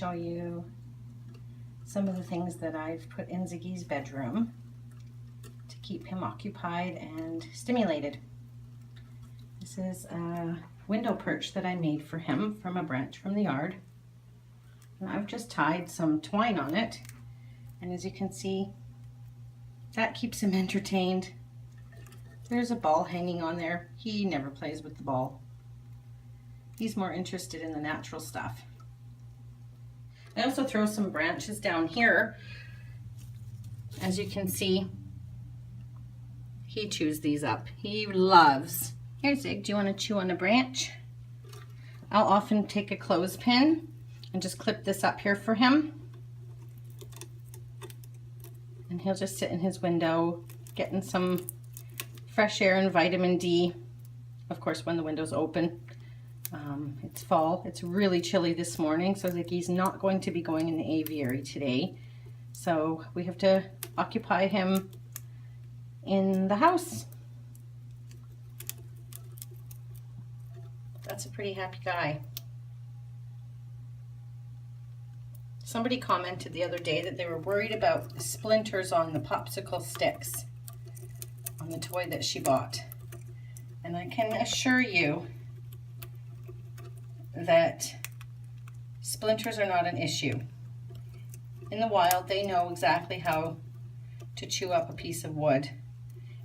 show you some of the things that I've put in Ziggy's bedroom to keep him occupied and stimulated. This is a window perch that I made for him from a branch from the yard. And I've just tied some twine on it. And as you can see, that keeps him entertained. There's a ball hanging on there. He never plays with the ball. He's more interested in the natural stuff. I also throw some branches down here. As you can see, he chews these up. He loves. Here, Zig, do you want to chew on a branch? I'll often take a clothespin and just clip this up here for him. And he'll just sit in his window, getting some fresh air and vitamin D. Of course, when the window's open. It's fall. It's really chilly this morning, so Ziggy's not going to be going in the aviary today. So we have to occupy him in the house. That's a pretty happy guy. Somebody commented the other day that they were worried about splinters on the popsicle sticks on the toy that she bought. And I can assure you that splinters are not an issue. In the wild, they know exactly how to chew up a piece of wood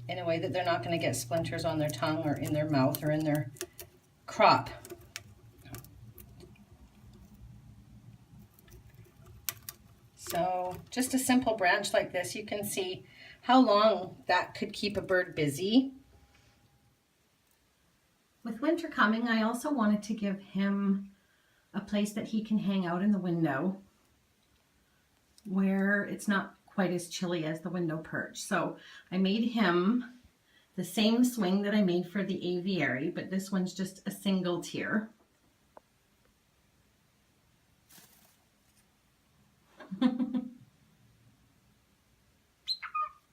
in a way that they're not going to get splinters on their tongue or in their mouth or in their crop. So just a simple branch like this, you can see how long that could keep a bird busy. With winter coming, I also wanted to give him a place that he can hang out in the window where it's not quite as chilly as the window perch. So I made him the same swing that I made for the aviary, but this one's just a single tier.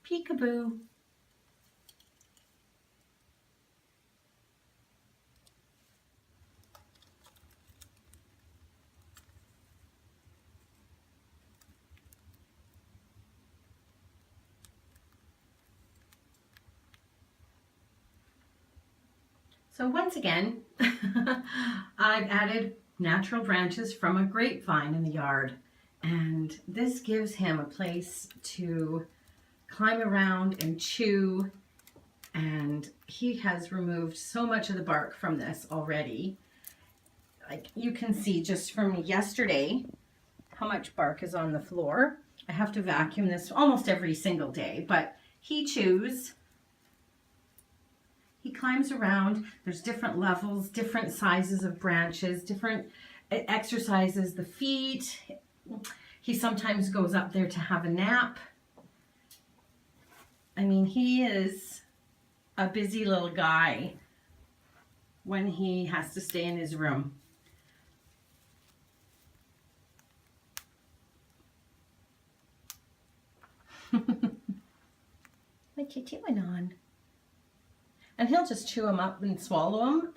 Peekaboo. So once again, I've added natural branches from a grapevine in the yard, and this gives him a place to climb around and chew, and he has removed so much of the bark from this already. Like you can see just from yesterday how much bark is on the floor. I have to vacuum this almost every single day, but he chews. He climbs around. There's different levels, different sizes of branches, different exercises the feet. He sometimes goes up there to have a nap. I mean, he is a busy little guy when he has to stay in his room. What you doing on? And he'll just chew them up and swallow them.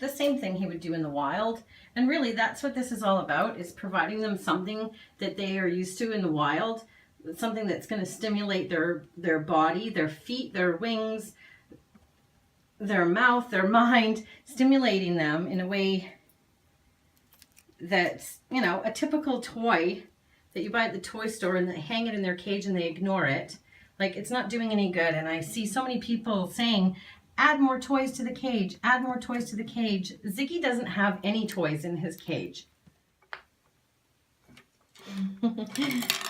The same thing he would do in the wild. And really that's what this is all about, is providing them something that they are used to in the wild. Something that's going to stimulate their body, their feet, their wings, their mouth, their mind, stimulating them in a way that's, you know, a typical toy that you buy at the toy store and they hang it in their cage and they ignore it. Like, it's not doing any good. And I see so many people saying, add more toys to the cage, add more toys to the cage. Ziggy doesn't have any toys in his cage.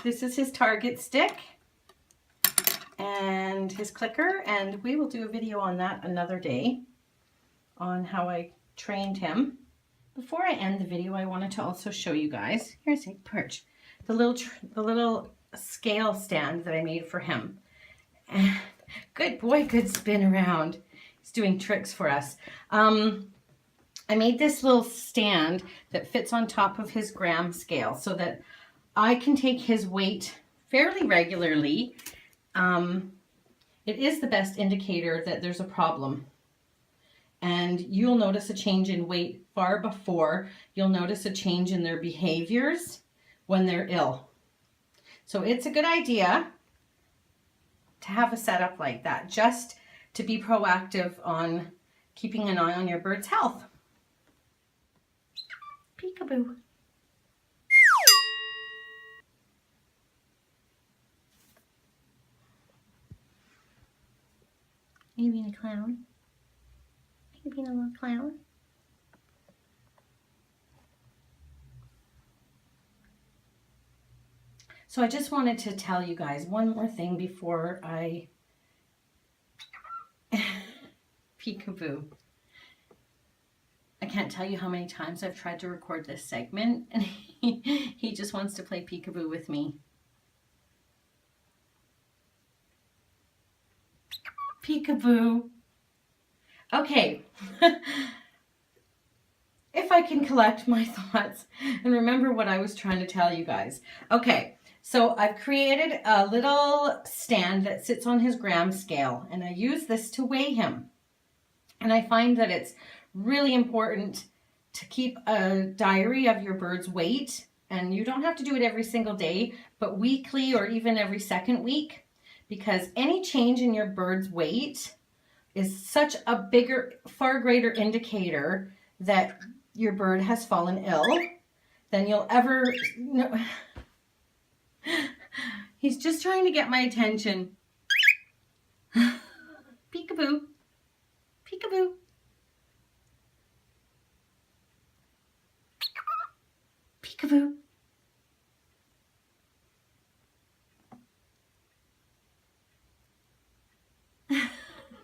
This is his target stick and his clicker, and we will do a video on that another day on how I trained him. Before I end the video, I wanted to also show you guys, here's a perch, the little scale stand that I made for him. And good boy, good spin around. He's doing tricks for us. I made this little stand that fits on top of his gram scale so that I can take his weight fairly regularly. It is the best indicator that there's a problem. and you'll notice a change in weight far before you'll notice a change in their behaviors when they're ill. So it's a good idea to have a setup like that, just to be proactive on keeping an eye on your bird's health. Peekaboo. Are you being a clown? Are you being a little clown? So I just wanted to tell you guys one more thing before I peekaboo. I can't tell you how many times I've tried to record this segment and he just wants to play peekaboo with me. Peekaboo. Okay. If I can collect my thoughts and remember what I was trying to tell you guys. Okay. So I've created a little stand that sits on his gram scale, and I use this to weigh him. And I find that it's really important to keep a diary of your bird's weight, and you don't have to do it every single day, but weekly or even every second week, because any change in your bird's weight is such a bigger, far greater indicator that your bird has fallen ill than you'll ever know. He's just trying to get my attention. Peekaboo. Peekaboo. Peekaboo.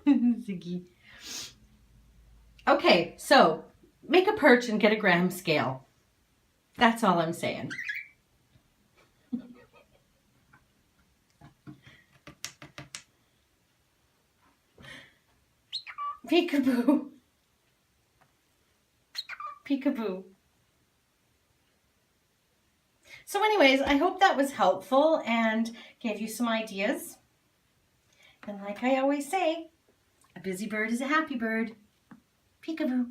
Ziggy. Okay, so make a perch and get a gram scale. That's all I'm saying. Peekaboo. Peekaboo. So anyways, I hope that was helpful and gave you some ideas. And like I always say, a busy bird is a happy bird. Peekaboo.